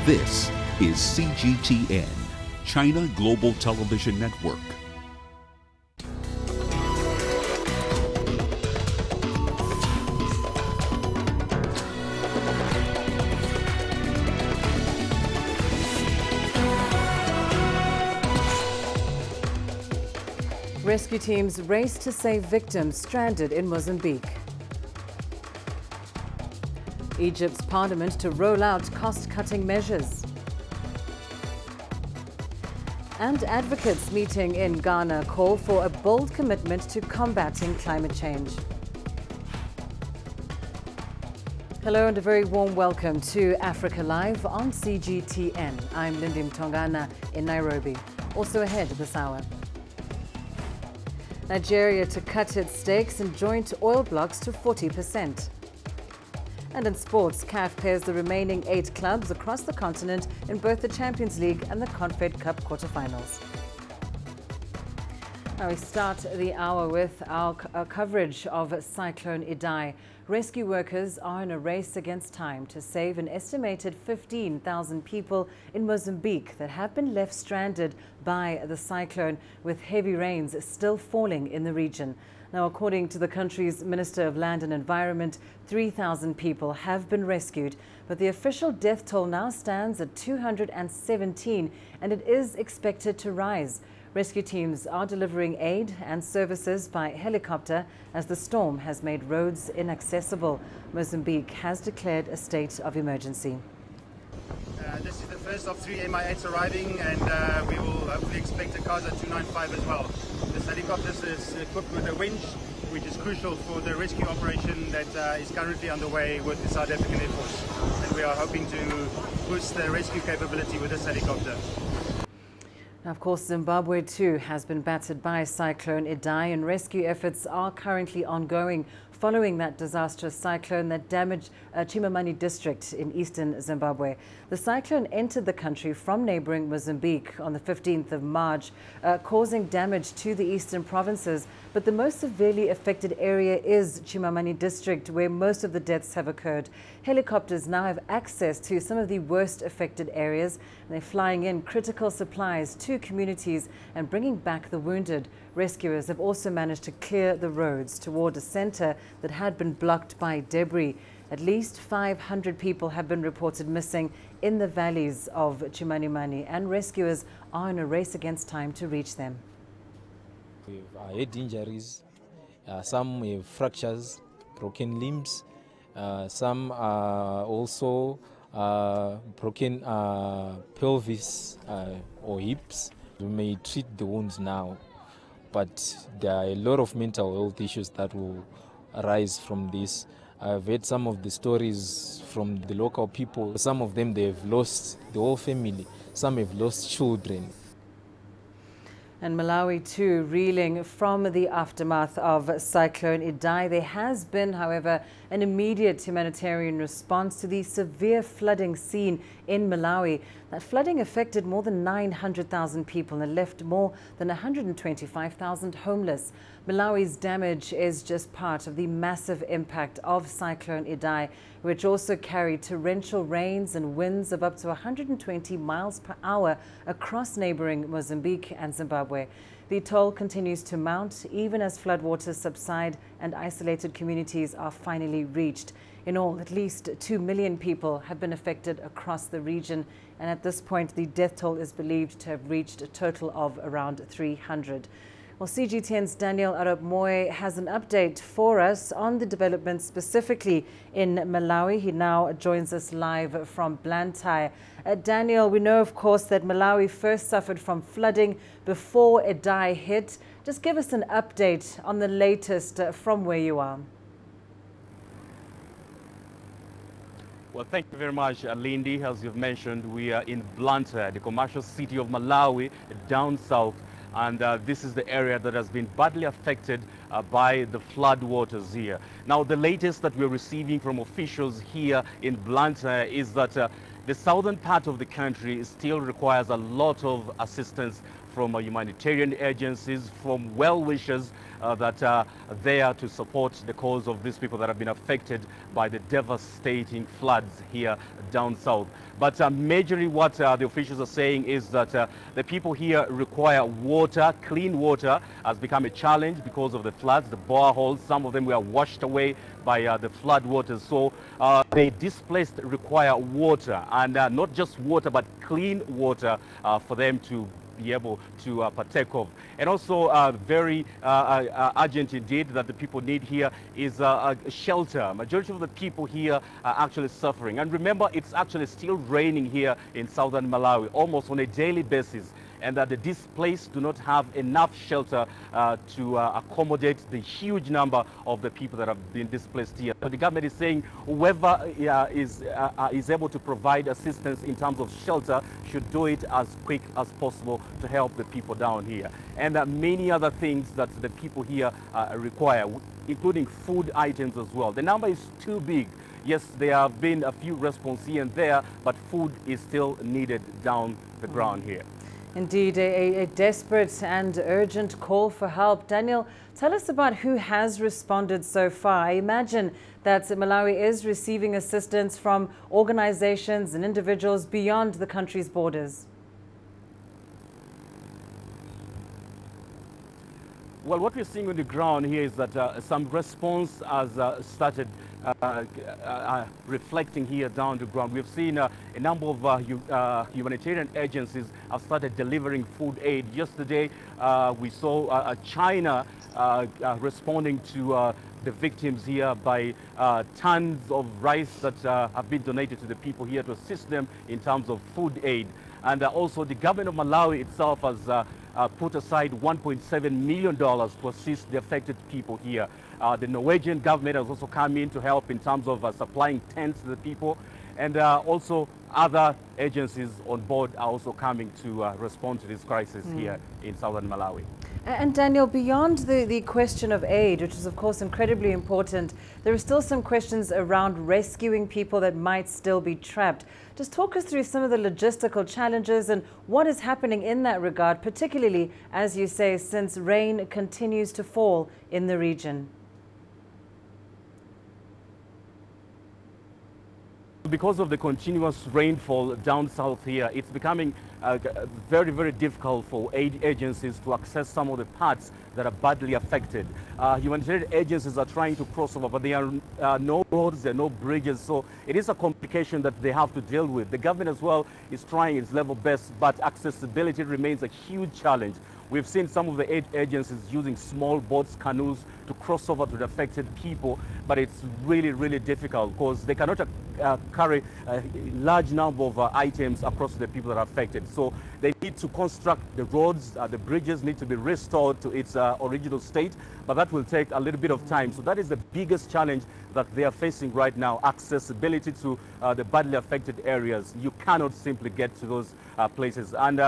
This is CGTN, China Global Television Network. Rescue teams race to save victims stranded in Mozambique. Egypt's parliament to roll out cost-cutting measures. And advocates meeting in Ghana call for a bold commitment to combating climate change. Hello and a very warm welcome to Africa Live on CGTN. I'm Lindy Mtongana in Nairobi. Also ahead this hour. Nigeria to cut its stakes in joint oil blocks to 40%. And in sports, CAF pairs the remaining 8 clubs across the continent in both the Champions League and the Confed Cup quarterfinals. Now we start the hour with our coverage of Cyclone Idai. Rescue workers are in a race against time to save an estimated 15,000 people in Mozambique that have been left stranded by the cyclone, with heavy rains still falling in the region. Now, according to the country's Minister of Land and Environment, 3,000 people have been rescued, but the official death toll now stands at 217, and it is expected to rise. Rescue teams are delivering aid and services by helicopter as the storm has made roads inaccessible. Mozambique has declared a state of emergency. This is the first of 3 Mi-8s arriving, and we will hopefully expect a CASA 295 as well. This helicopter is equipped with a winch, which is crucial for the rescue operation that is currently underway with the South African Air Force. And we are hoping to boost the rescue capability with this helicopter. Now, of course, Zimbabwe too has been battered by Cyclone Idai, and rescue efforts are currently ongoing following that disastrous cyclone that damaged Chimamani district in eastern Zimbabwe. The cyclone entered the country from neighboring Mozambique on the 15th of March, causing damage to the eastern provinces. But the most severely affected area is Chimamani district, where most of the deaths have occurred. Helicopters now have access to some of the worst affected areas, and they're flying in critical supplies to communities and bringing back the wounded. Rescuers have also managed to clear the roads toward a center that had been blocked by debris. At least 500 people have been reported missing in the valleys of Chimamani, and rescuers are in a race against time to reach them. We've head injuries, some have fractures, broken limbs, some also broken pelvis or hips. We may treat the wounds now, but there are a lot of mental health issues that will arise from this. I've heard some of the stories from the local people. Some of them, they've lost the whole family. Some have lost children. And Malawi too, reeling from the aftermath of Cyclone Idai. There has been, however, an immediate humanitarian response to the severe flooding seen in Malawi. That flooding affected more than 900,000 people and left more than 125,000 homeless. Malawi's damage is just part of the massive impact of Cyclone Idai, which also carried torrential rains and winds of up to 120 miles per hour across neighboring Mozambique and Zimbabwe. The toll continues to mount even as floodwaters subside and isolated communities are finally reached. In all, at least 2 million people have been affected across the region, and at this point the death toll is believed to have reached a total of around 300. Well, CGTN's Daniel Arab-Moy has an update for us on the developments specifically in Malawi. He now joins us live from Blantyre. Daniel, we know, of course, that Malawi first suffered from flooding before Idai hit. Just give us an update on the latest from where you are. Well, thank you very much, Lindy. As you've mentioned, we are in Blantyre, the commercial city of Malawi, down south. And this is the area that has been badly affected by the flood waters here. Now, the latest that we're receiving from officials here in Blantyre is that the southern part of the country still requires a lot of assistance from humanitarian agencies, from well-wishers that are there to support the cause of these people that have been affected by the devastating floods here down south. But majorly what the officials are saying is that the people here require water. Clean water has become a challenge because of the floods, the boreholes. Some of them were washed away by the flood waters. So the displaced require water, and not just water, but clean water for them to be able to partake of. And also very urgent indeed that the people need here is shelter. Majority of the people here are actually suffering. And remember, it's actually still raining here in southern Malawi almost on a daily basis, and that the displaced do not have enough shelter to accommodate the huge number of the people that have been displaced here. So the government is saying whoever is able to provide assistance in terms of shelter should do it as quick as possible to help the people down here. And many other things that the people here require, including food items as well. The number is too big. Yes, there have been a few responses here and there, but food is still needed down the ground here. Indeed, a desperate and urgent call for help. Daniel, tell us about who has responded so far. I imagine that Malawi is receiving assistance from organizations and individuals beyond the country's borders. Well, what we're seeing on the ground here is that some response has started reflecting here down the ground. We've seen a number of humanitarian agencies have started delivering food aid. Yesterday, we saw China responding to the victims here by tons of rice that have been donated to the people here to assist them in terms of food aid. And also the government of Malawi itself has put aside $1.7 million to assist the affected people here. The Norwegian government has also come in to help in terms of supplying tents to the people, and also other agencies on board are also coming to respond to this crisis here in southern Malawi. And Daniel, beyond the question of aid, which is of course incredibly important, there are still some questions around rescuing people that might still be trapped. Just talk us through some of the logistical challenges and what is happening in that regard, particularly, as you say, since rain continues to fall in the region. Because of the continuous rainfall down south here, it's becoming very, very difficult for aid agencies to access some of the parts that are badly affected. Humanitarian agencies are trying to cross over, but there are no roads, there are no bridges, so it is a complication that they have to deal with. The government as well is trying its level best, but accessibility remains a huge challenge. We've seen some of the aid agencies using small boats, canoes, to cross over to the affected people, but it's really, really difficult because they cannot carry a large number of items across to the people that are affected. So they need to construct the roads, the bridges need to be restored to its original state, but that will take a little bit of time. So that is the biggest challenge that they are facing right now, accessibility to the badly affected areas. You cannot simply get to those places. And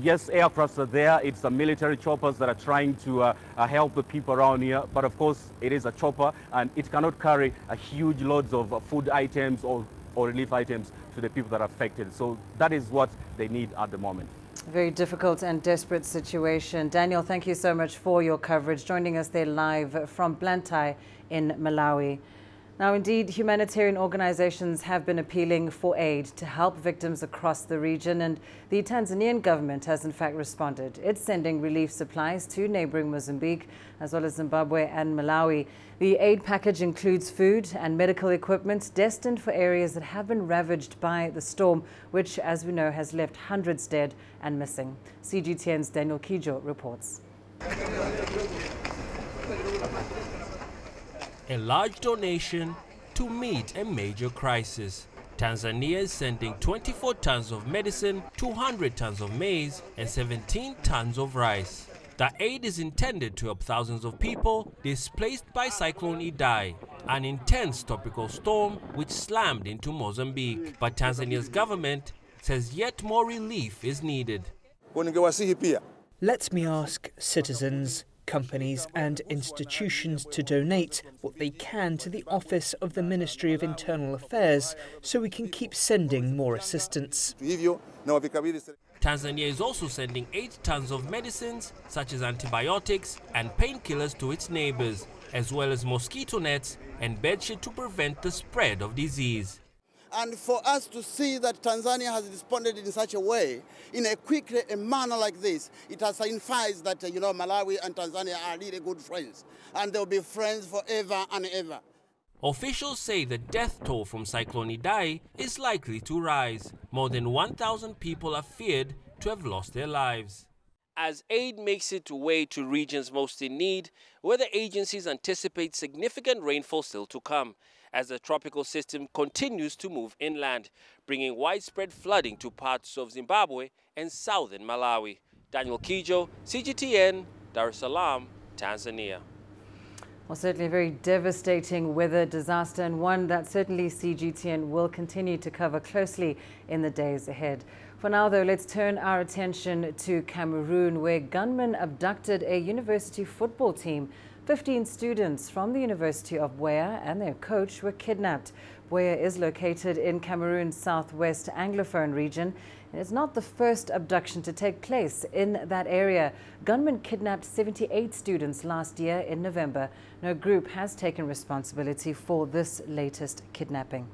yes, aircrafts are there. It's the military choppers that are trying to help the people around here. But of course, it is a chopper and it cannot carry a huge loads of food items or relief items to the people that are affected. So that is what they need at the moment. Very difficult and desperate situation. Daniel, thank you so much for your coverage, joining us there live from Bulletin in Malawi. Now, indeed, humanitarian organizations have been appealing for aid to help victims across the region, and the Tanzanian government has in fact responded. It's sending relief supplies to neighboring Mozambique, as well as Zimbabwe and Malawi. The aid package includes food and medical equipment destined for areas that have been ravaged by the storm, which, as we know, has left hundreds dead and missing. CGTN's Daniel Kijo reports. A large donation to meet a major crisis. Tanzania is sending 24 tons of medicine, 200 tons of maize, and 17 tons of rice. The aid is intended to help thousands of people displaced by Cyclone Idai, an intense tropical storm which slammed into Mozambique. But Tanzania's government says yet more relief is needed. Let me ask citizens, companies and institutions to donate what they can to the office of the Ministry of Internal Affairs so we can keep sending more assistance. Tanzania is also sending 8 tons of medicines such as antibiotics and painkillers to its neighbors, as well as mosquito nets and bedsheet to prevent the spread of disease. And for us to see that Tanzania has responded in such a way, in a quick manner like this, it has signifies that, Malawi and Tanzania are really good friends. And they'll be friends forever and ever. Officials say the death toll from Cyclone Idai is likely to rise. More than 1,000 people are feared to have lost their lives. As aid makes its way to regions most in need, weather agencies anticipate significant rainfall still to come, as the tropical system continues to move inland, bringing widespread flooding to parts of Zimbabwe and southern Malawi. Daniel Kijo, CGTN, Dar es Salaam, Tanzania. Well, certainly a very devastating weather disaster, and one that certainly CGTN will continue to cover closely in the days ahead. For now, though, let's turn our attention to Cameroon, where gunmen abducted a university football team. 15 students from the University of Buea and their coach were kidnapped. Buea is located in Cameroon's southwest Anglophone region. And it's not the first abduction to take place in that area. Gunmen kidnapped 78 students last year in November. No group has taken responsibility for this latest kidnapping.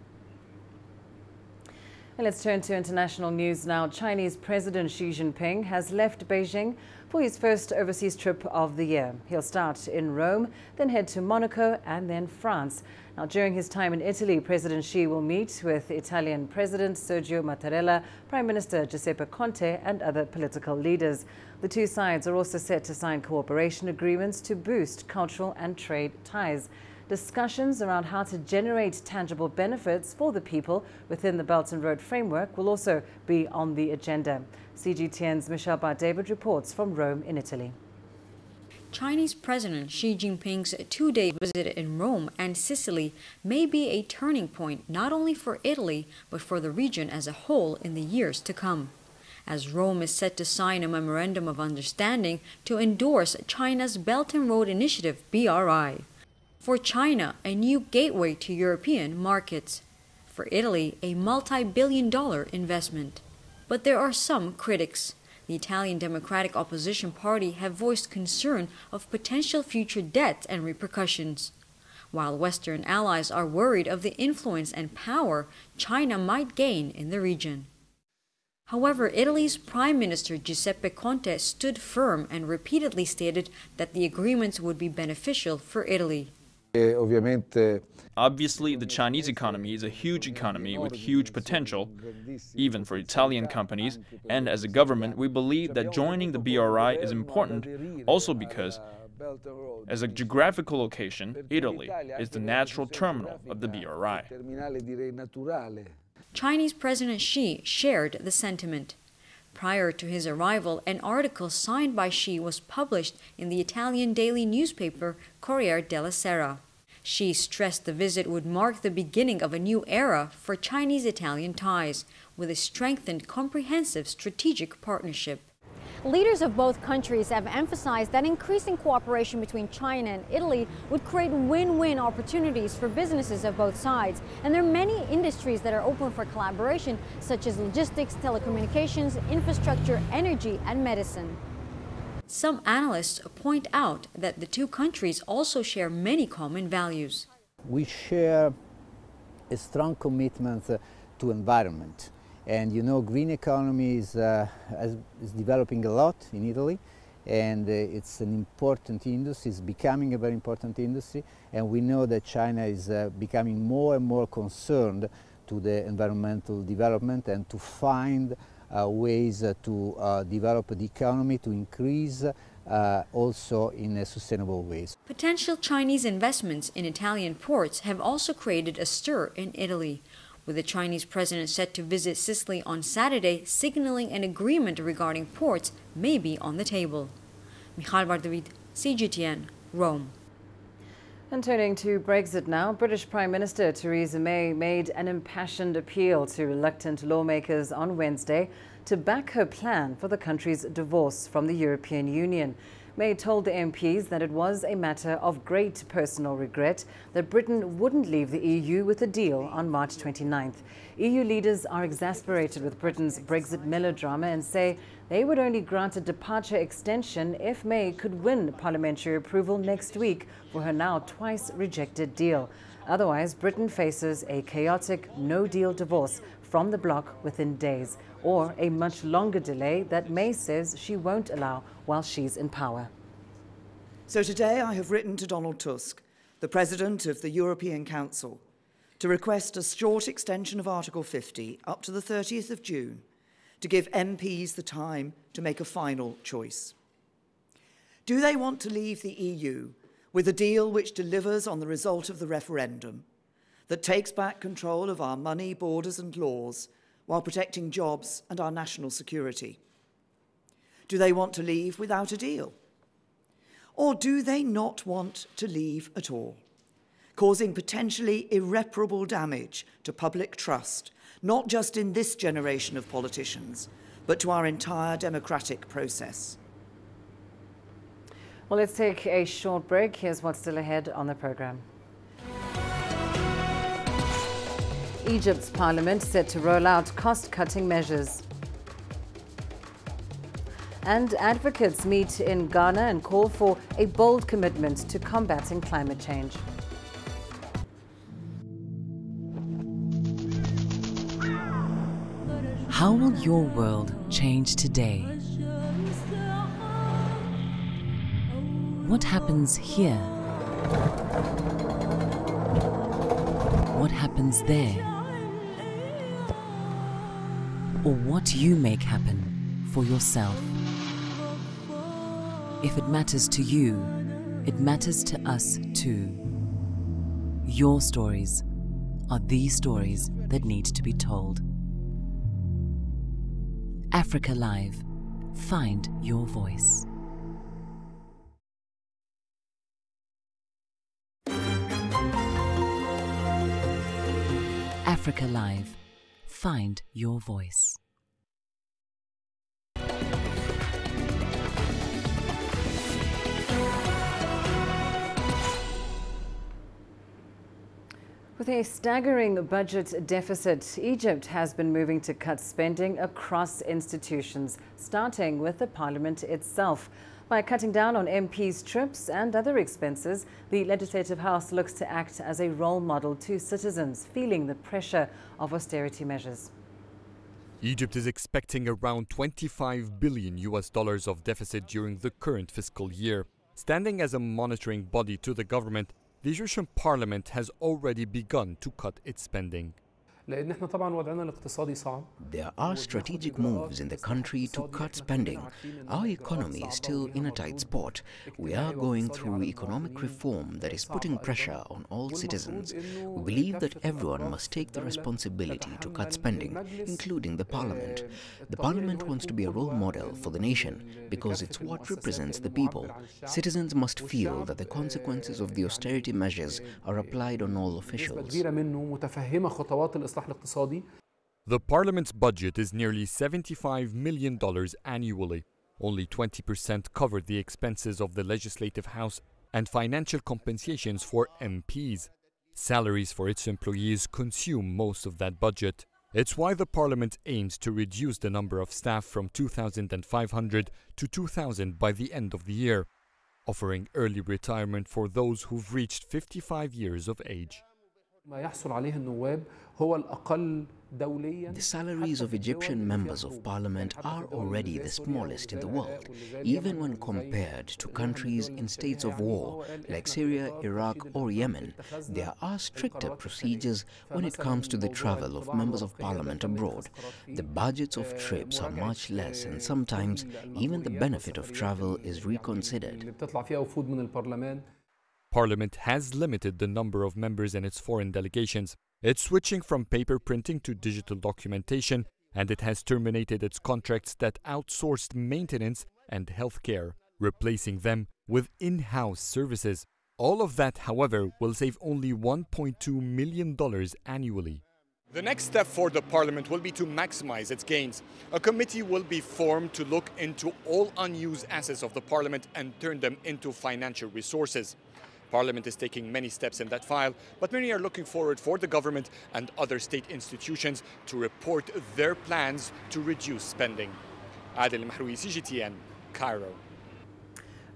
And let's turn to international news now. Chinese President Xi Jinping has left Beijing for his first overseas trip of the year. He'll start in Rome, then head to Monaco and then France. Now, during his time in Italy, President Xi will meet with Italian President Sergio Mattarella, Prime Minister Giuseppe Conte and other political leaders. The two sides are also set to sign cooperation agreements to boost cultural and trade ties. Discussions around how to generate tangible benefits for the people within the Belt and Road framework will also be on the agenda. CGTN's Michelle Bar-David reports from Rome in Italy. Chinese President Xi Jinping's two-day visit in Rome and Sicily may be a turning point not only for Italy but for the region as a whole in the years to come, as Rome is set to sign a memorandum of understanding to endorse China's Belt and Road Initiative (BRI). For China, a new gateway to European markets. For Italy, a multi-billion-dollar investment. But there are some critics. The Italian Democratic Opposition Party have voiced concern of potential future debt and repercussions. While Western allies are worried of the influence and power China might gain in the region. However, Italy's Prime Minister Giuseppe Conte stood firm and repeatedly stated that the agreements would be beneficial for Italy. Obviously, the Chinese economy is a huge economy with huge potential, even for Italian companies, and as a government, we believe that joining the BRI is important also because, as a geographical location, Italy is the natural terminal of the BRI. Chinese President Xi shared the sentiment. Prior to his arrival, an article signed by Xi was published in the Italian daily newspaper Corriere della Sera. Xi stressed the visit would mark the beginning of a new era for Chinese-Italian ties, with a strengthened comprehensive strategic partnership. Leaders of both countries have emphasized that increasing cooperation between China and Italy would create win-win opportunities for businesses of both sides. And there are many industries that are open for collaboration, such as logistics, telecommunications, infrastructure, energy, and medicine. Some analysts point out that the two countries also share many common values. We share a strong commitment to environment. And you know, green economy is developing a lot in Italy, and it's an important industry, it's becoming a very important industry, and we know that China is becoming more and more concerned to the environmental development and to find ways to develop the economy, to increase also in sustainable ways. Potential Chinese investments in Italian ports have also created a stir in Italy, with the Chinese president set to visit Sicily on Saturday, signaling an agreement regarding ports may be on the table. Michelle Bar-David, CGTN, Rome. And turning to Brexit now, British Prime Minister Theresa May made an impassioned appeal to reluctant lawmakers on Wednesday to back her plan for the country's divorce from the European Union. May told the MPs that it was a matter of great personal regret that Britain wouldn't leave the EU with a deal on March 29th. EU leaders are exasperated with Britain's Brexit melodrama and say they would only grant a departure extension if May could win parliamentary approval next week for her now twice rejected deal. Otherwise, Britain faces a chaotic no-deal divorce from the bloc within days, or a much longer delay that May says she won't allow while she's in power. So today I have written to Donald Tusk, the President of the European Council, to request a short extension of Article 50 up to the 30th of June to give MPs the time to make a final choice. Do they want to leave the EU with a deal which delivers on the result of the referendum, that takes back control of our money, borders and laws while protecting jobs and our national security? Do they want to leave without a deal? Or do they not want to leave at all, causing potentially irreparable damage to public trust, not just in this generation of politicians, but to our entire democratic process? Well, let's take a short break. Here's what's still ahead on the program. Egypt's parliament set to roll out cost-cutting measures. And advocates meet in Ghana and call for a bold commitment to combating climate change. How will your world change today? What happens here? What happens there? Or what you make happen for yourself. If it matters to you, it matters to us too. Your stories are the stories that need to be told. Africa Live. Find your voice. Africa Live. Find your voice. With a staggering budget deficit, Egypt has been moving to cut spending across institutions, starting with the parliament itself. By cutting down on MPs' trips and other expenses, the Legislative House looks to act as a role model to citizens feeling the pressure of austerity measures. Egypt is expecting around $25 billion of deficit during the current fiscal year. Standing as a monitoring body to the government, the Egyptian parliament has already begun to cut its spending. There are strategic moves in the country to cut spending. Our economy is still in a tight spot. We are going through economic reform that is putting pressure on all citizens. We believe that everyone must take the responsibility to cut spending, including the parliament. The parliament wants to be a role model for the nation because it's what represents the people. Citizens must feel that the consequences of the austerity measures are applied on all officials. The parliament's budget is nearly $75 million annually. Only 20% covered the expenses of the Legislative House and financial compensations for MPs. Salaries for its employees consume most of that budget. It's why the parliament aims to reduce the number of staff from 2,500 to 2,000 by the end of the year, offering early retirement for those who've reached 55 years of age. The salaries of Egyptian members of parliament are already the smallest in the world, even when compared to countries in states of war like Syria, Iraq or Yemen. There are stricter procedures when it comes to the travel of members of parliament abroad. The budgets of trips are much less, and sometimes even the benefit of travel is reconsidered. Parliament has limited the number of members in its foreign delegations. It's switching from paper printing to digital documentation, and it has terminated its contracts that outsourced maintenance and healthcare, replacing them with in-house services. All of that, however, will save only $1.2 million annually. The next step for the Parliament will be to maximize its gains. A committee will be formed to look into all unused assets of the Parliament and turn them into financial resources. Parliament is taking many steps in that file, but many are looking forward for the government and other state institutions to report their plans to reduce spending. Adel Mahroui, CGTN, Cairo.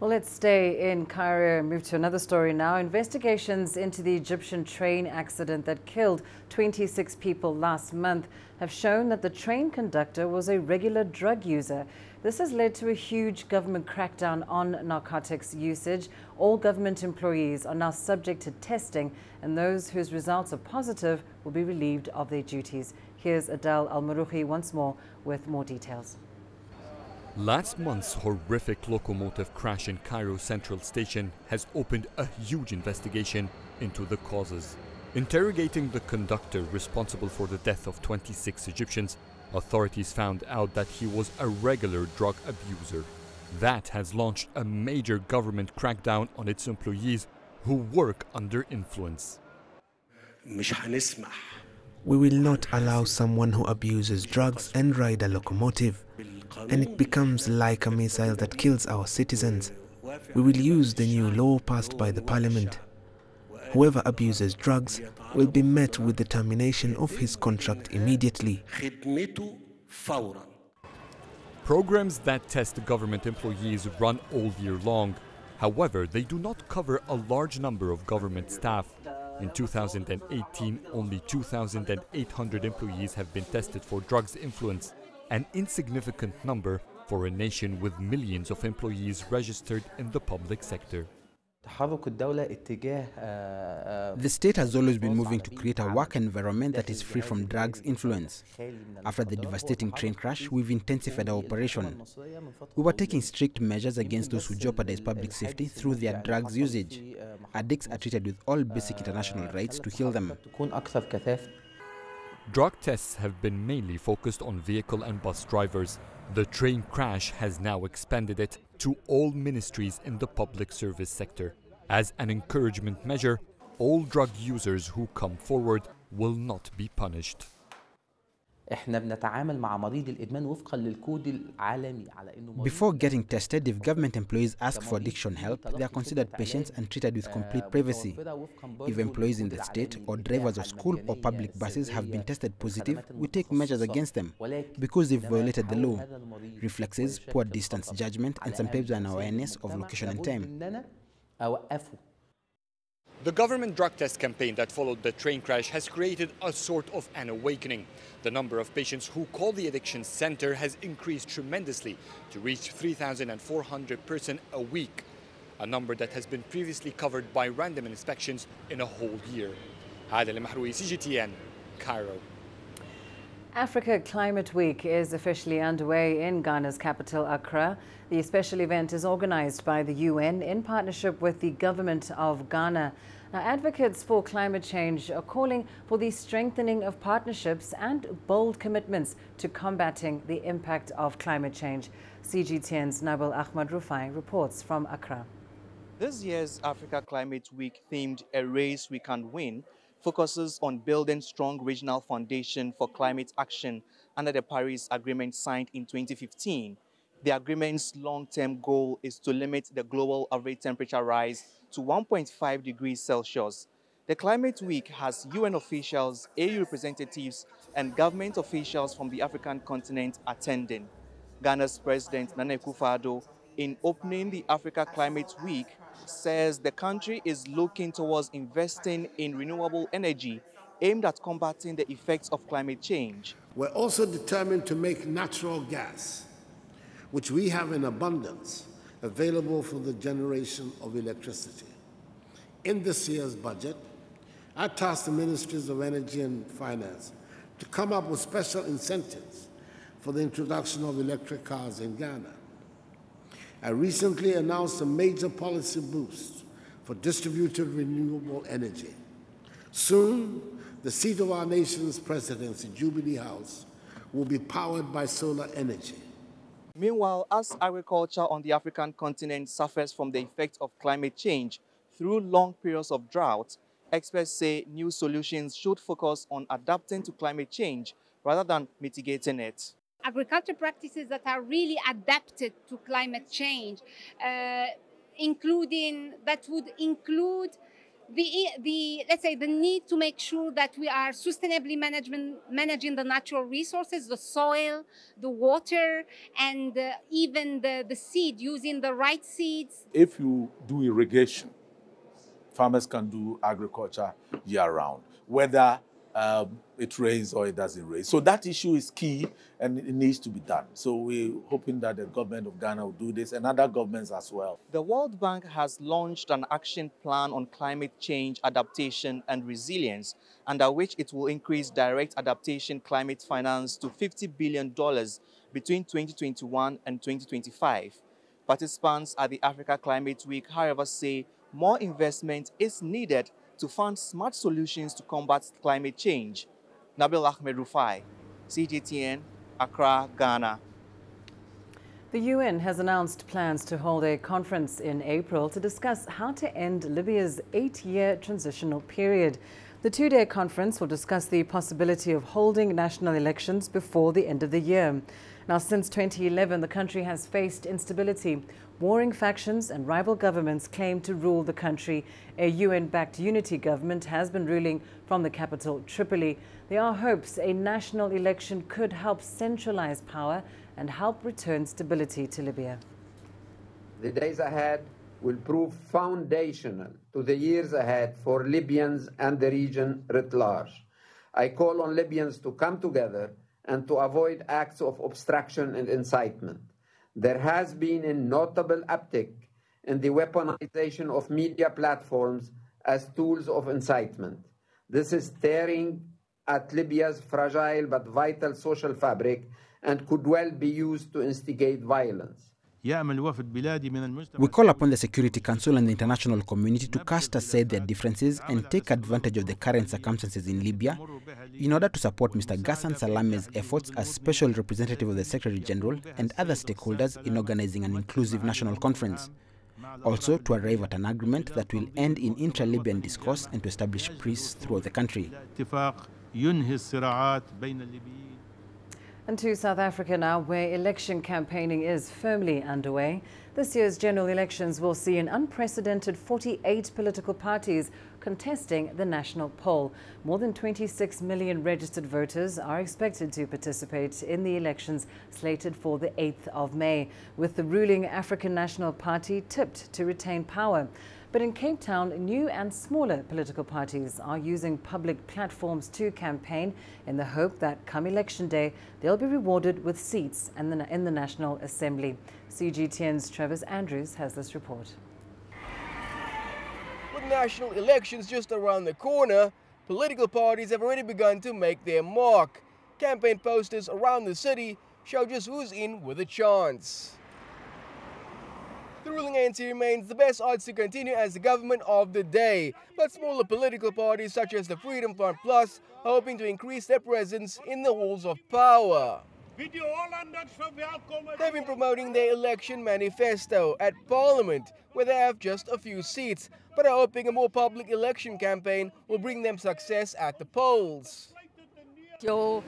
Well, let's stay in Cairo and move to another story now. Investigations into the Egyptian train accident that killed 26 people last month have shown that the train conductor was a regular drug user. This has led to a huge government crackdown on narcotics usage. All government employees are now subject to testing, and those whose results are positive will be relieved of their duties. Here's Adel Al-Marouhi once more with more details. Last month's horrific locomotive crash in Cairo Central Station has opened a huge investigation into the causes. Interrogating the conductor responsible for the death of 26 Egyptians, authorities found out that he was a regular drug abuser. That has launched a major government crackdown on its employees who work under influence. We will not allow someone who abuses drugs and ride a locomotive, and it becomes like a missile that kills our citizens. We will use the new law passed by the parliament. Whoever abuses drugs will be met with the termination of his contract immediately. Programs that test government employees run all year long. However, they do not cover a large number of government staff. In 2018, only 2,800 employees have been tested for drugs influence, an insignificant number for a nation with millions of employees registered in the public sector. The state has always been moving to create a work environment that is free from drugs influence. After the devastating train crash, we've intensified our operation. We were taking strict measures against those who jeopardize public safety through their drugs usage. Addicts are treated with all basic international rights to heal them. Drug tests have been mainly focused on vehicle and bus drivers. The train crash has now expanded it to all ministries in the public service sector. As an encouragement measure, all drug users who come forward will not be punished. Before getting tested, if government employees ask for addiction help, they are considered patients and treated with complete privacy. If employees in the state or drivers of school or public buses have been tested positive, we take measures against them because they've violated the law. Reflexes, poor distance judgment, and sometimes an awareness of location and time. The government drug test campaign that followed the train crash has created a sort of an awakening. The number of patients who call the addiction center has increased tremendously to reach 3,400 persons a week, a number that has been previously covered by random inspections in a whole year. Adel Mahroui, CGTN, Cairo. Africa Climate Week is officially underway in Ghana's capital, Accra. The special event is organized by the UN in partnership with the government of Ghana. Now, advocates for climate change are calling for the strengthening of partnerships and bold commitments to combating the impact of climate change. CGTN's Nabil Ahmad Rufai reports from Accra. This year's Africa Climate Week, themed A Race We Can Win, focuses on building strong regional foundation for climate action under the Paris Agreement signed in 2015. The agreement's long-term goal is to limit the global average temperature rise to 1.5 degrees Celsius. The Climate Week has UN officials, AU representatives, and government officials from the African continent attending. Ghana's President Nana Akufo-Addo, in opening the Africa Climate Week, says the country is looking towards investing in renewable energy aimed at combating the effects of climate change. We're also determined to make natural gas, which we have in abundance, available for the generation of electricity. In this year's budget, I tasked the Ministries of Energy and Finance to come up with special incentives for the introduction of electric cars in Ghana. I recently announced a major policy boost for distributed renewable energy. Soon, the seat of our nation's presidency, Jubilee House, will be powered by solar energy. Meanwhile, as agriculture on the African continent suffers from the effects of climate change through long periods of drought, Experts say new solutions should focus on adapting to climate change rather than mitigating it. Agriculture practices that are really adapted to climate change, that would include let's say the need to make sure that we are sustainably managing the natural resources, the soil, the water, and even the seed, using the right seeds. If you do irrigation, farmers can do agriculture year-round, whether it rains or it doesn't rain. So that issue is key and it needs to be done. So we're hoping that the government of Ghana will do this and other governments as well. The World Bank has launched an action plan on climate change adaptation and resilience, under which it will increase direct adaptation climate finance to $50 billion between 2021 and 2025. Participants at the Africa Climate Week, however, say more investment is needed to fund smart solutions to combat climate change. Nabil Ahmed Rufai, CGTN, Accra, Ghana. The UN has announced plans to hold a conference in April to discuss how to end Libya's 8-year transitional period. The 2-day conference will discuss the possibility of holding national elections before the end of the year. Now, since 2011, the country has faced instability. Warring factions and rival governments claim to rule the country. A UN-backed unity government has been ruling from the capital, Tripoli. There are hopes a national election could help centralize power and help return stability to Libya. The days ahead will prove foundational to the years ahead for Libyans and the region writ large. I call on Libyans to come together and to avoid acts of obstruction and incitement. There has been a notable uptick in the weaponization of media platforms as tools of incitement. This is tearing at Libya's fragile but vital social fabric and could well be used to instigate violence. We call upon the Security Council and the international community to cast aside their differences and take advantage of the current circumstances in Libya in order to support Mr. Ghassan Salame's efforts as Special Representative of the Secretary General and other stakeholders in organizing an inclusive national conference. Also, to arrive at an agreement that will end in intra-Libyan discourse and to establish peace throughout the country. And to South Africa now, where election campaigning is firmly underway. This year's general elections will see an unprecedented 48 political parties contesting the national poll. More than 26 million registered voters are expected to participate in the elections slated for the 8th of May, with the ruling African National Party tipped to retain power. But in Cape Town, new and smaller political parties are using public platforms to campaign in the hope that come election day, they'll be rewarded with seats in the National Assembly. CGTN's Travis Andrews has this report. With national elections just around the corner, political parties have already begun to make their mark. Campaign posters around the city show just who's in with a chance. The ruling ANC remains the best odds to continue as the government of the day, but smaller political parties such as the Freedom Front Plus are hoping to increase their presence in the halls of power. They've been promoting their election manifesto at Parliament, where they have just a few seats, but are hoping a more public election campaign will bring them success at the polls. Your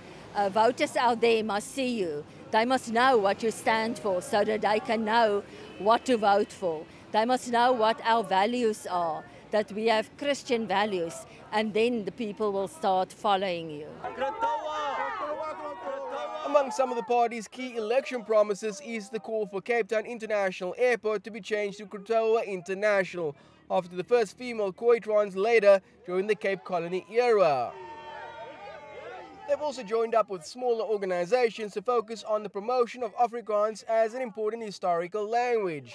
voters out there must see you. They must know what you stand for so that they can know what to vote for. They must know what our values are, that we have Christian values, and then the people will start following you. Among some of the party's key election promises is the call for Cape Town International Airport to be changed to Krotoa International, after the first female Khoi translator during the Cape Colony era. They've also joined up with smaller organizations to focus on the promotion of Afrikaans as an important historical language.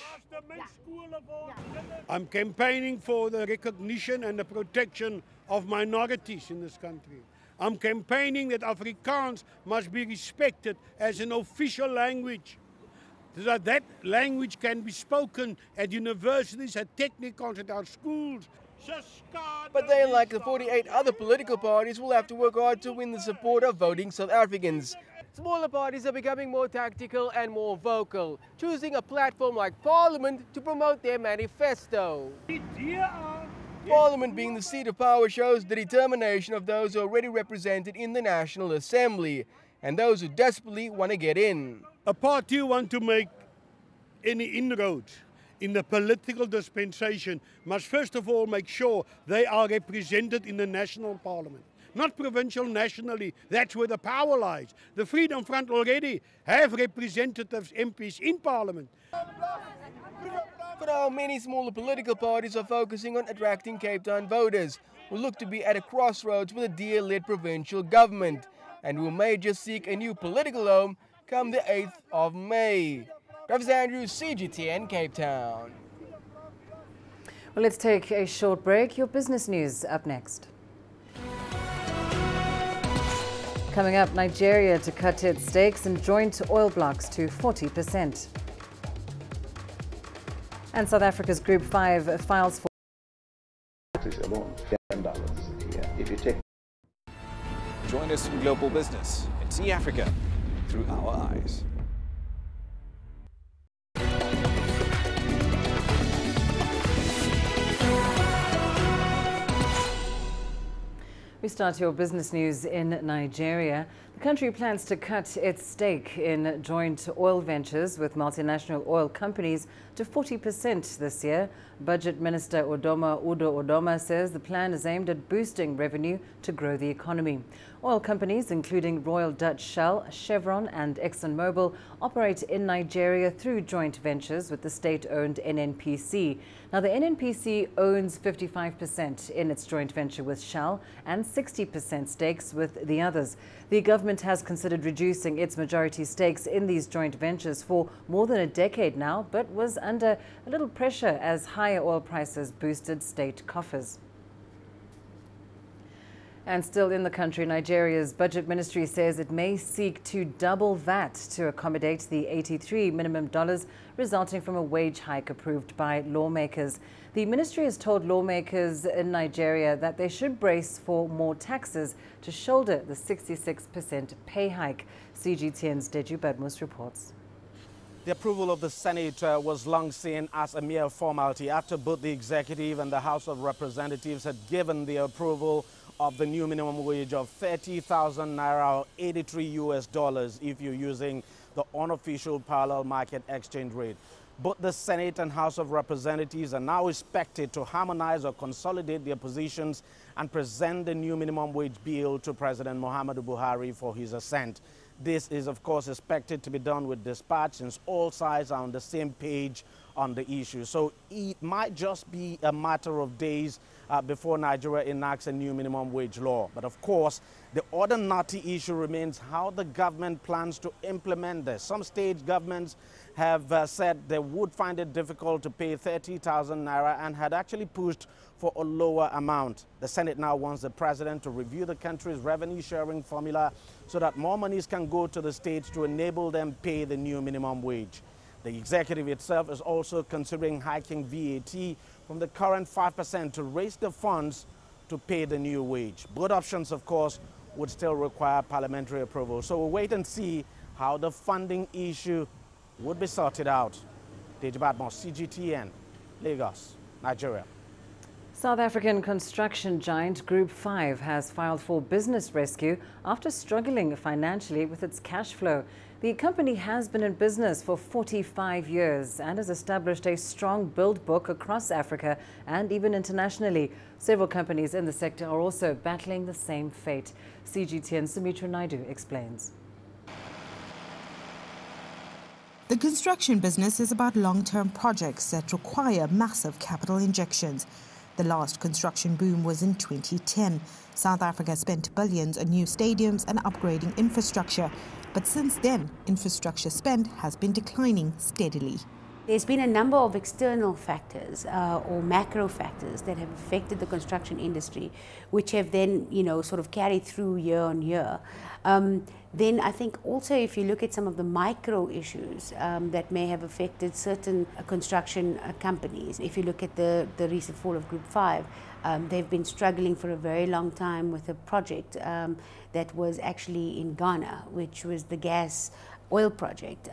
I'm campaigning for the recognition and the protection of minorities in this country. I'm campaigning that Afrikaans must be respected as an official language, so that language can be spoken at universities, at technikons, at our schools. But they, like the 48 other political parties, will have to work hard to win the support of voting South Africans. Smaller parties are becoming more tactical and more vocal, choosing a platform like Parliament to promote their manifesto. Parliament being the seat of power shows the determination of those who are already represented in the National Assembly and those who desperately want to get in. A party who want to make any inroads in the political dispensation must first of all make sure they are represented in the national parliament. Not provincial, nationally. That's where the power lies. The Freedom Front already have representatives, MPs in parliament. For now, many smaller political parties are focusing on attracting Cape Town voters who look to be at a crossroads with a DA-led provincial government and who may just seek a new political home come the 8th of May. Travis Andrews, CGTN, Cape Town. Well, let's take a short break. Your business news up next. Coming up, Nigeria to cut its stakes in joint oil blocks to 40%. And South Africa's Group 5 files for... alone, $10 if you take. Join us in global business and see Africa through our eyes. We start your business news in Nigeria. The country plans to cut its stake in joint oil ventures with multinational oil companies to 40% this year. Budget Minister Udo Udoma says the plan is aimed at boosting revenue to grow the economy. Oil companies, including Royal Dutch Shell, Chevron and ExxonMobil, operate in Nigeria through joint ventures with the state-owned NNPC. Now, the NNPC owns 55% in its joint venture with Shell and 60% stakes with the others. The government has considered reducing its majority stakes in these joint ventures for more than a decade now, but was under a little pressure as higher oil prices boosted state coffers. And still in the country, Nigeria's budget ministry says it may seek to double VAT to accommodate the $83 minimum resulting from a wage hike approved by lawmakers. The ministry has told lawmakers in Nigeria that they should brace for more taxes to shoulder the 66% pay hike. CGTN's Deju Badmus reports. The approval of the Senate was long seen as a mere formality after both the executive and the House of Representatives had given the approval of the new minimum wage of 30,000 naira, or $83 if you're using the unofficial parallel market exchange rate. Both the Senate and House of Representatives are now expected to harmonize or consolidate their positions and present the new minimum wage bill to President Muhammadu Buhari for his assent. This is, of course, expected to be done with dispatch since all sides are on the same page on the issue. So it might just be a matter of days before Nigeria enacts a new minimum wage law. But of course, the other knotty issue remains how the government plans to implement this. Some state governments have said they would find it difficult to pay 30,000 naira and had actually pushed for a lower amount. The Senate now wants the president to review the country's revenue sharing formula so that more monies can go to the states to enable them pay the new minimum wage. The executive itself is also considering hiking VAT from the current 5% to raise the funds to pay the new wage. Both options, of course, would still require parliamentary approval. So we'll wait and see how the funding issue would be sorted out. Deji Badmos, CGTN, Lagos, Nigeria. South African construction giant Group 5 has filed for business rescue after struggling financially with its cash flow. The company has been in business for 45 years and has established a strong build book across Africa and even internationally. Several companies in the sector are also battling the same fate. CGTN Sumitra Naidu explains. The construction business is about long-term projects that require massive capital injections. The last construction boom was in 2010. South Africa spent billions on new stadiums and upgrading infrastructure. But since then, infrastructure spend has been declining steadily. There's been a number of external factors or macro factors that have affected the construction industry, which have then, sort of carried through year on year. Then I think also if you look at some of the micro issues that may have affected certain construction companies, if you look at the recent fall of Group 5, they've been struggling for a very long time with a project that was actually in Ghana, which was the gas oil project,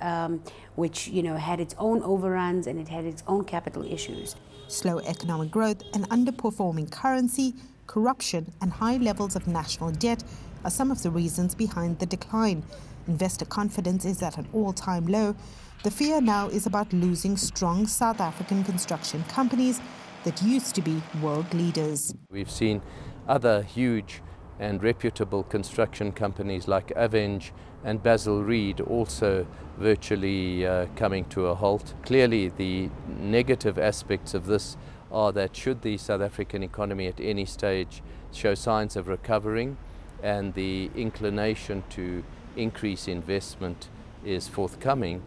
which had its own overruns and it had its own capital issues. Slow economic growth, an underperforming currency, corruption and high levels of national debt are some of the reasons behind the decline. Investor confidence is at an all-time low. The fear now is about losing strong South African construction companies that used to be world leaders. We've seen other huge and reputable construction companies like Avenge and Basil Reed also virtually coming to a halt. Clearly, the negative aspects of this are that should the South African economy at any stage show signs of recovering and the inclination to increase investment is forthcoming,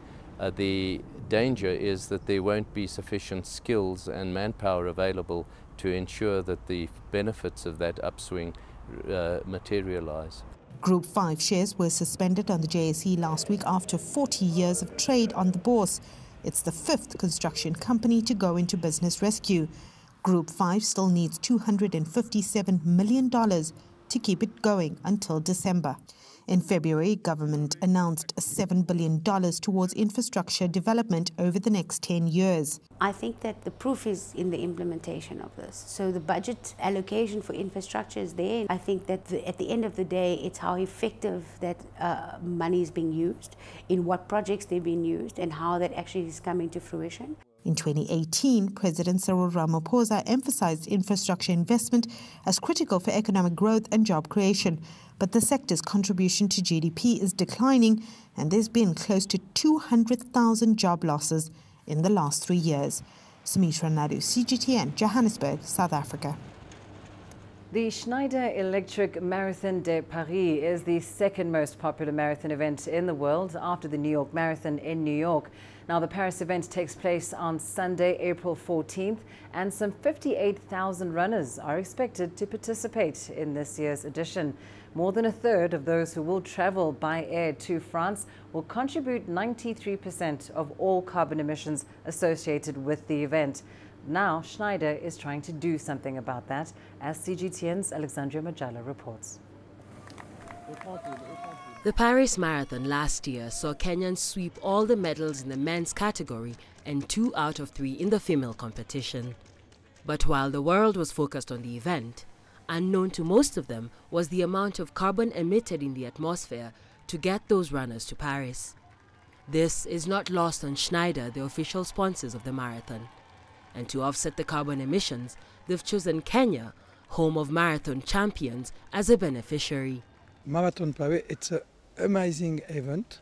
the danger is that there won't be sufficient skills and manpower available to ensure that the benefits of that upswing materialize. Group 5 shares were suspended on the JSE last week after 40 years of trade on the bourse. It's the 5th construction company to go into business rescue. Group 5 still needs $257 million to keep it going until December. In February, government announced $7 billion towards infrastructure development over the next 10 years. I think that the proof is in the implementation of this. So the budget allocation for infrastructure is there. I think that at the end of the day, it's how effective that money is being used, in what projects they're being used, and how that actually is coming to fruition. In 2018, President Cyril Ramaphosa emphasized infrastructure investment as critical for economic growth and job creation. But the sector's contribution to GDP is declining, and there's been close to 200,000 job losses in the last 3 years. Sumitra Nadu, CGTN, Johannesburg, South Africa. The Schneider Electric Marathon de Paris is the second most popular marathon event in the world after the New York Marathon in New York. Now, the Paris event takes place on Sunday, April 14th, and some 58,000 runners are expected to participate in this year's edition. More than a third of those who will travel by air to France will contribute 93% of all carbon emissions associated with the event. Now, Schneider is trying to do something about that, as CGTN's Alexandria Majala reports. The Paris Marathon last year saw Kenyans sweep all the medals in the men's category and 2 out of 3 in the female competition. But while the world was focused on the event, unknown to most of them was the amount of carbon emitted in the atmosphere to get those runners to Paris. This is not lost on Schneider, the official sponsors of the marathon. And to offset the carbon emissions, they've chosen Kenya, home of marathon champions, as a beneficiary. Marathon Paris, it's an amazing event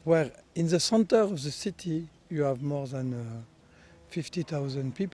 where in the center of the city you have more than 50,000 people.